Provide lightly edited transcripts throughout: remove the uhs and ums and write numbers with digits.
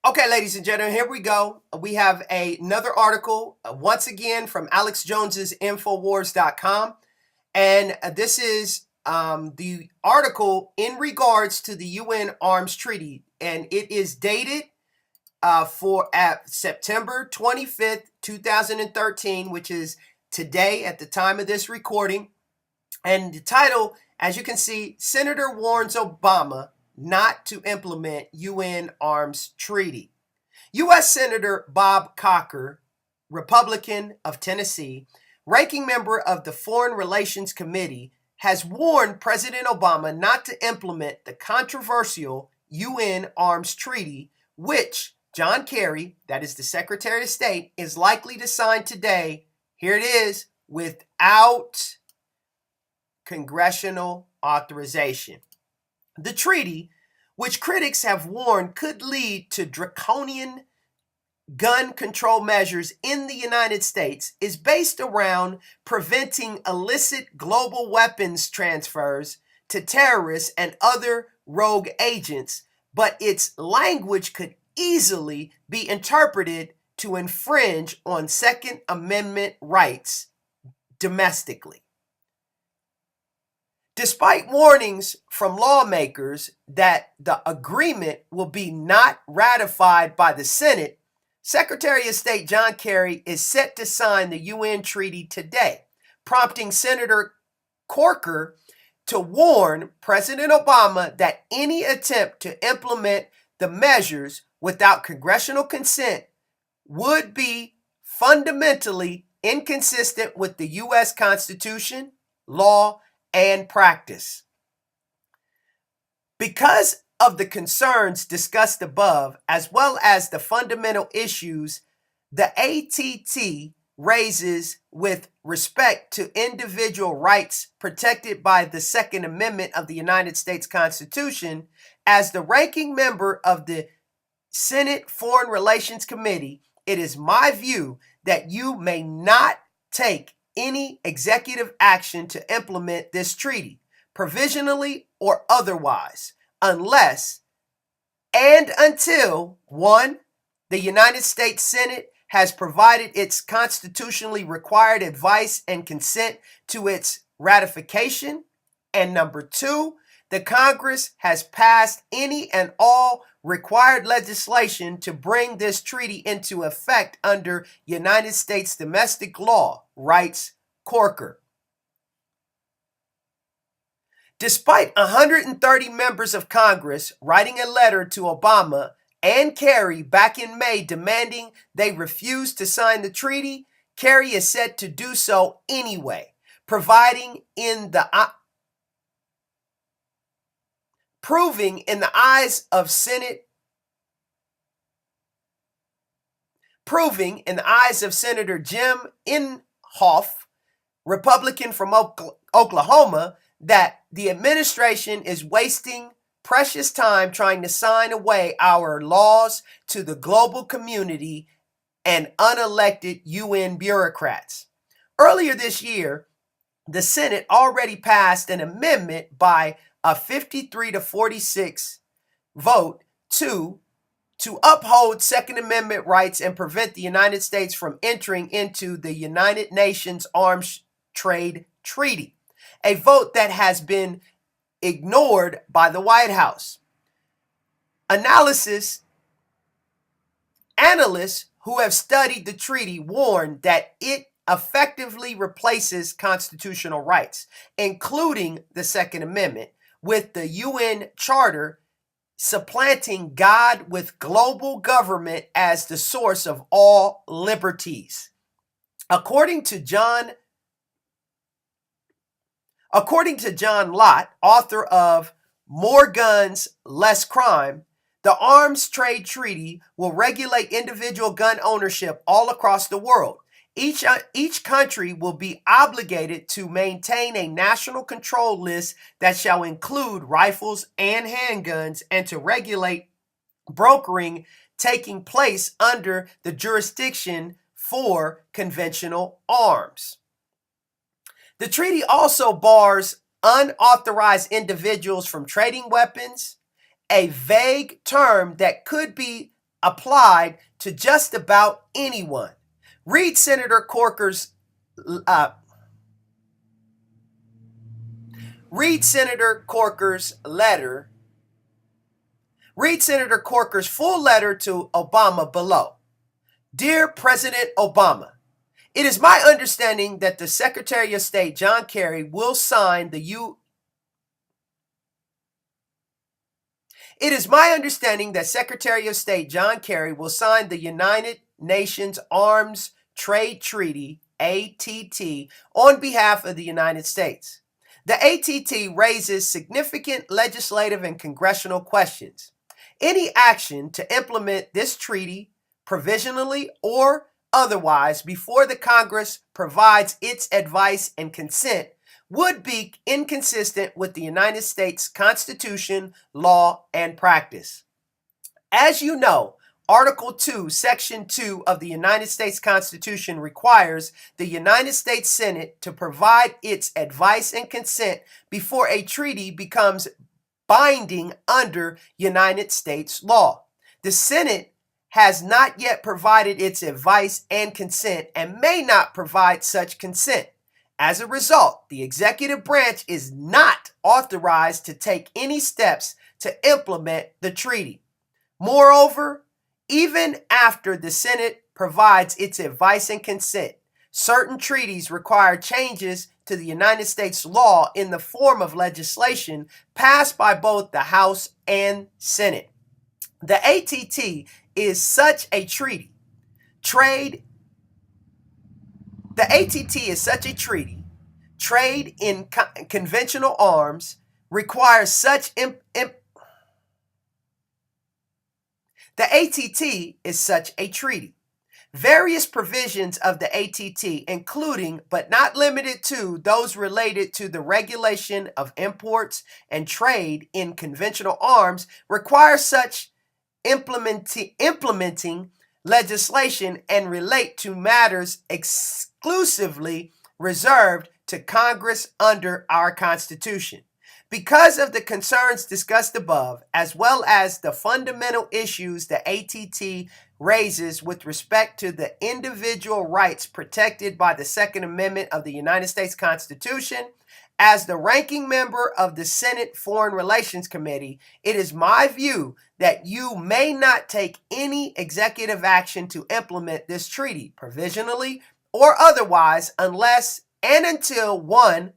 Okay, ladies and gentlemen, here we go. We have another article, once again from Alex Jones's Infowars.com. And this is the article in regards to the UN Arms Treaty. And it is dated for September 25th, 2013, which is today at the time of this recording. And the title, as you can see, Senator warns Obama not to implement UN Arms Treaty. U.S. Senator Bob Corker, Republican of Tennessee, ranking member of the Foreign Relations Committee, has warned President Obama not to implement the controversial UN Arms Treaty, which John Kerry, that is the Secretary of State, is likely to sign today. Here it is, without congressional authorization. The treaty, which critics have warned could lead to draconian gun control measures in the United States, is based around preventing illicit global weapons transfers to terrorists and other rogue agents, but its language could easily be interpreted to infringe on Second Amendment rights domestically. Despite warnings from lawmakers that the agreement will be not ratified by the Senate, Secretary of State John Kerry is set to sign the UN treaty today, prompting Senator Corker to warn President Obama that any attempt to implement the measures without congressional consent would be fundamentally inconsistent with the U.S. Constitution, law, and practice. Because of the concerns discussed above, as well as the fundamental issues the ATT raises with respect to individual rights protected by the Second Amendment of the United States Constitution, as the ranking member of the Senate Foreign Relations Committee, it is my view that you may not take any executive action to implement this treaty, provisionally or otherwise, unless and until, 1, the United States Senate has provided its constitutionally required advice and consent to its ratification, and number 2, the Congress has passed any and all required legislation to bring this treaty into effect under United States domestic law, writes Corker. Despite 130 members of Congress writing a letter to Obama and Kerry back in May demanding they refuse to sign the treaty, Kerry is set to do so anyway, proving in the eyes of Senator Jim Inhofe, Republican from Oklahoma, that the administration is wasting precious time trying to sign away our laws to the global community and unelected UN bureaucrats. Earlier this year, the Senate already passed an amendment by a 53-46 vote to uphold Second Amendment rights and prevent the United States from entering into the United Nations Arms Trade Treaty, a vote that has been ignored by the White House. Analysts who have studied the treaty warn that it effectively replaces constitutional rights, including the Second Amendment, with the UN Charter, supplanting God with global government as the source of all liberties. According to John Lott, author of More Guns, Less Crime, the Arms Trade Treaty will regulate individual gun ownership all across the world. Each country will be obligated to maintain a national control list that shall include rifles and handguns, and to regulate brokering taking place under the jurisdiction for conventional arms. The treaty also bars unauthorized individuals from trading weapons, a vague term that could be applied to just about anyone. Read Senator Corker's letter. Read Senator Corker's full letter to Obama below. Dear President Obama, it is my understanding that the Secretary of State, John Kerry, will sign the United Nations Arms Trade Treaty, ATT, on behalf of the United States. The ATT raises significant legislative and congressional questions. Any action to implement this treaty, provisionally or otherwise, before the Congress provides its advice and consent, would be inconsistent with the United States Constitution, law, and practice. As you know, Article 2, Section 2 of the United States Constitution requires the United States Senate to provide its advice and consent before a treaty becomes binding under United States law. The Senate has not yet provided its advice and consent and may not provide such consent. As a result, the executive branch is not authorized to take any steps to implement the treaty. Moreover, even after the Senate provides its advice and consent, certain treaties require changes to the United States law in the form of legislation passed by both the House and Senate. The ATT is such a treaty. Trade in conventional arms requires such The ATT is such a treaty. Various provisions of the ATT, including but not limited to those related to the regulation of imports and trade in conventional arms, require such implementing legislation and relate to matters exclusively reserved to Congress under our Constitution. Because of the concerns discussed above, as well as the fundamental issues the ATT raises with respect to the individual rights protected by the Second Amendment of the United States Constitution, as the ranking member of the Senate Foreign Relations Committee, it is my view that you may not take any executive action to implement this treaty, provisionally or otherwise, unless and until 1,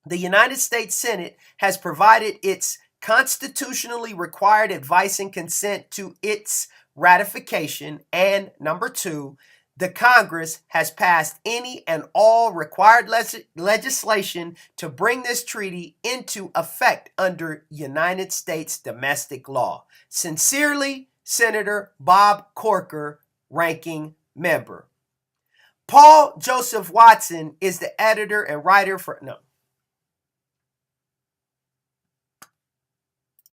the United States Senate has provided its constitutionally required advice and consent to its ratification, and 2, the Congress has passed any and all required legislation to bring this treaty into effect under United States domestic law. Sincerely, Senator Bob Corker, Ranking Member. Paul Joseph Watson is the editor and writer for... No.